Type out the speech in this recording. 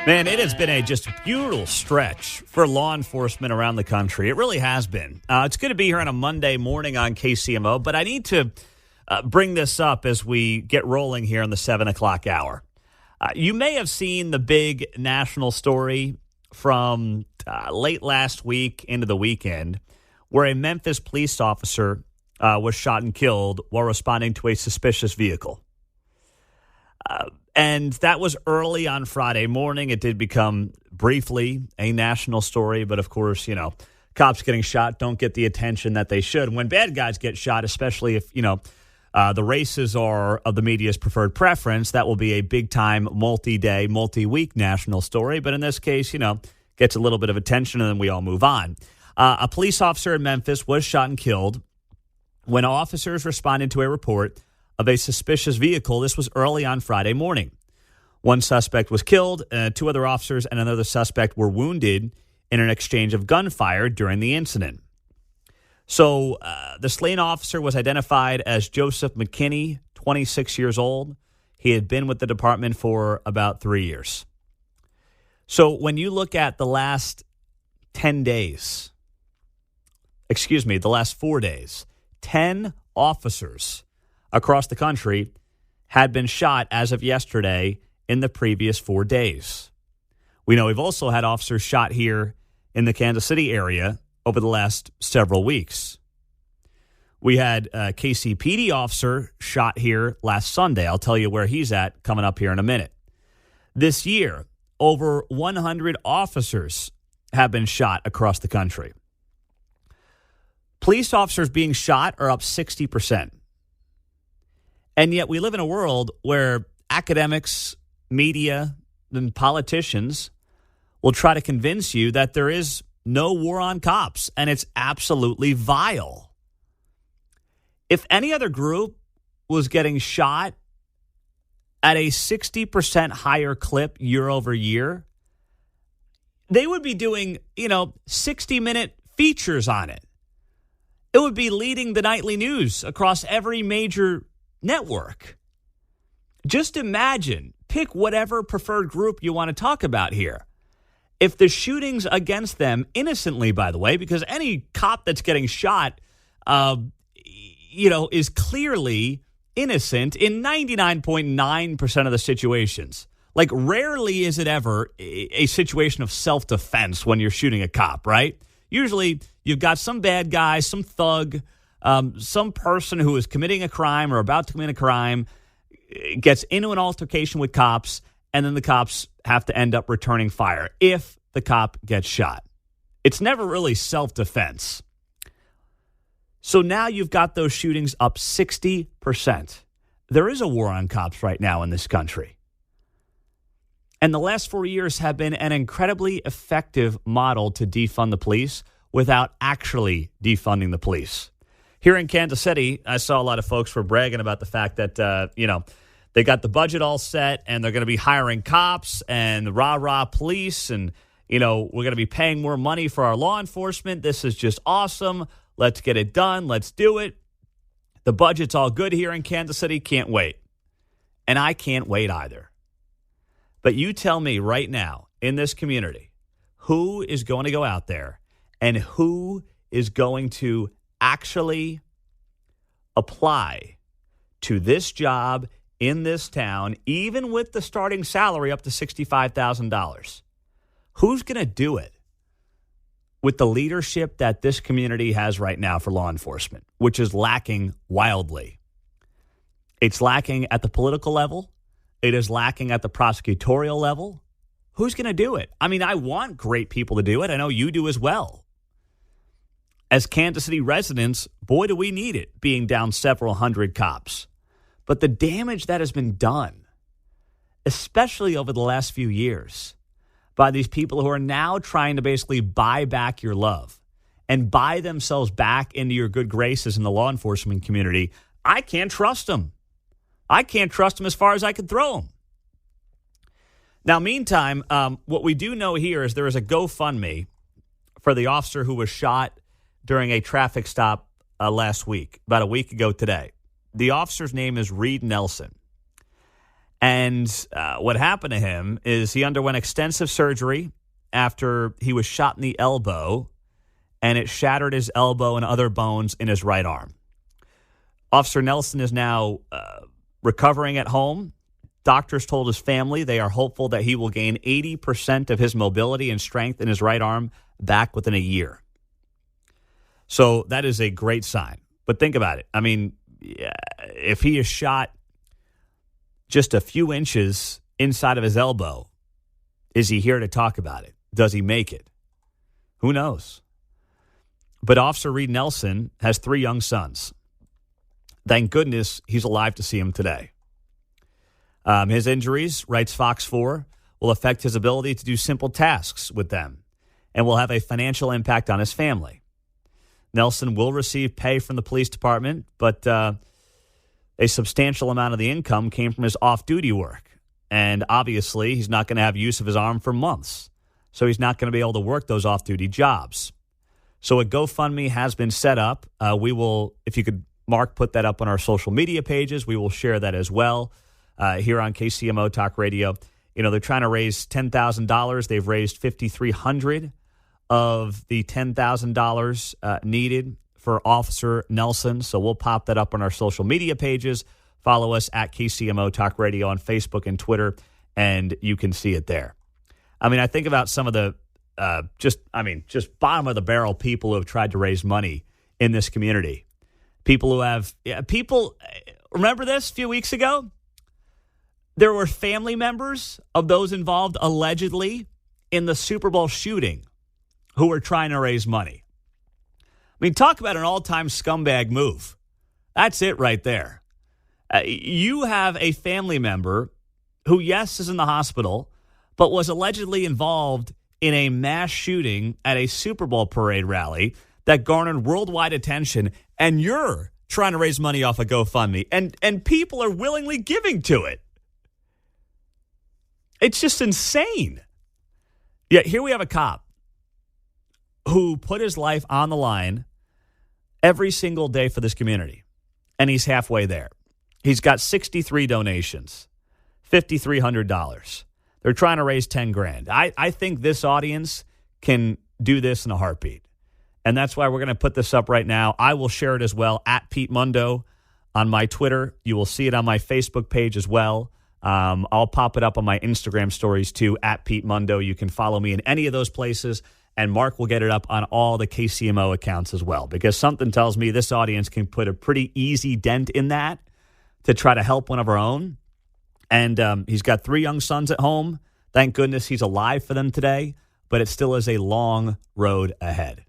Man, it has been a just brutal stretch for law enforcement around the country. It really has been. It's good to be here on a Monday morning on KCMO, but I need to bring this up as we get rolling here in the 7 o'clock hour. You may have seen the big national story from late last week into the weekend where a Memphis police officer was shot and killed while responding to a suspicious vehicle. And that was early on Friday morning. It did become briefly a national story. But, of course, cops getting shot don't get the attention that they should. When bad guys get shot, especially if, the races are of the media's preferred preference, that will be a big-time, multi-day, multi-week national story. But in this case, gets a little bit of attention and then we all move on. A police officer in Memphis was shot and killed when officers responded to a report of a suspicious vehicle. This was early on Friday morning. One suspect was killed, two other officers and another suspect were wounded in an exchange of gunfire during the incident. So the slain officer was identified as Joseph McKinney, 26 years old. He had been with the department for about 3 years. So when you look at the last 10 days, the last 4 days, 10 officers across the country had been shot as of yesterday in the previous 4 days. We know we've also had officers shot here in the Kansas City area over the last several weeks. We had a KCPD officer shot here last Sunday. I'll tell you where he's at coming up here in a minute. This year, over 100 officers have been shot across the country. Police officers being shot are up 60%. And yet we live in a world where academics, media, and politicians will try to convince you that there is no war on cops, and it's absolutely vile. If any other group was getting shot at a 60% higher clip year over year, they would be doing, 60-minute features on it. It would be leading the nightly news across every major network. Just imagine, pick whatever preferred group you want to talk about here. If the shootings against them, innocently, by the way, because any cop that's getting shot, is clearly innocent in 99.9% of the situations. Like, rarely is it ever a situation of self-defense when you're shooting a cop, right? Usually, you've got some bad guy, some thug, some person who is committing a crime or about to commit a crime, gets into an altercation with cops, and then the cops have to end up returning fire if the cop gets shot. It's never really self-defense. So now you've got those shootings up 60%. There is a war on cops right now in this country. And the last 4 years have been an incredibly effective model to defund the police without actually defunding the police. Here in Kansas City, I saw a lot of folks were bragging about the fact that, they got the budget all set and they're going to be hiring cops and the rah-rah police and, we're going to be paying more money for our law enforcement. This is just awesome. Let's get it done. Let's do it. The budget's all good here in Kansas City. Can't wait. And I can't wait either. But you tell me right now in this community, who is going to go out there and who is going to actually apply to this job in this town, even with the starting salary up to $65,000. Who's going to do it with the leadership that this community has right now for law enforcement, which is lacking wildly? It's lacking at the political level. It is lacking at the prosecutorial level. Who's going to do it? I mean, I want great people to do it. I know you do as well. As Kansas City residents, boy, do we need it, being down several hundred cops. But the damage that has been done, especially over the last few years, by these people who are now trying to basically buy back your love and buy themselves back into your good graces in the law enforcement community, I can't trust them. I can't trust them as far as I can throw them. Now, meantime, what we do know here is there is a GoFundMe for the officer who was shot during a traffic stop last week, about a week ago today. The officer's name is Reed Nelson. And what happened to him is he underwent extensive surgery after he was shot in the elbow, and it shattered his elbow and other bones in his right arm. Officer Nelson is now recovering at home. Doctors told his family they are hopeful that he will gain 80% of his mobility and strength in his right arm back within a year. So that is a great sign. But think about it. I mean, if he is shot just a few inches inside of his elbow, is he here to talk about it? Does he make it? Who knows? But Officer Reed Nelson has 3 young sons. Thank goodness he's alive to see him today. His injuries, writes Fox 4, will affect his ability to do simple tasks with them and will have a financial impact on his family. Nelson will receive pay from the police department, but a substantial amount of the income came from his off-duty work. And obviously, he's not going to have use of his arm for months, so he's not going to be able to work those off-duty jobs. So a GoFundMe has been set up. We will, if you could, Mark, put that up on our social media pages. We will share that as well here on KCMO Talk Radio. You know, they're trying to raise $10,000. They've raised $5,300 of the $10,000 needed for Officer Nelson. So we'll pop that up on our social media pages. Follow us at KCMO Talk Radio on Facebook and Twitter, and you can see it there. I mean, I think about some of the just bottom of the barrel people who have tried to raise money in this community. People who have, remember this a few weeks ago? There were family members of those involved allegedly in the Super Bowl shooting who were trying to raise money. I mean, talk about an all-time scumbag move. That's it right there. You have a family member who, yes, is in the hospital, but was allegedly involved in a mass shooting at a Super Bowl parade rally that garnered worldwide attention, and you're trying to raise money off a GoFundMe, and people are willingly giving to it. It's just insane. Yet here we have a cop who put his life on the line every single day for this community, and he's halfway there. He's got 63 donations, $5,300. They're trying to raise $10,000. I think this audience can do this in a heartbeat, and that's why we're going to put this up right now. I will share it as well at Pete Mundo on my Twitter. You will see it on my Facebook page as well. I'll pop it up on my Instagram stories too, at Pete Mundo. You can follow me in any of those places, and Mark will get it up on all the KCMO accounts as well, because something tells me this audience can put a pretty easy dent in that to try to help one of our own. And he's got 3 young sons at home. Thank goodness he's alive for them today, but it still is a long road ahead.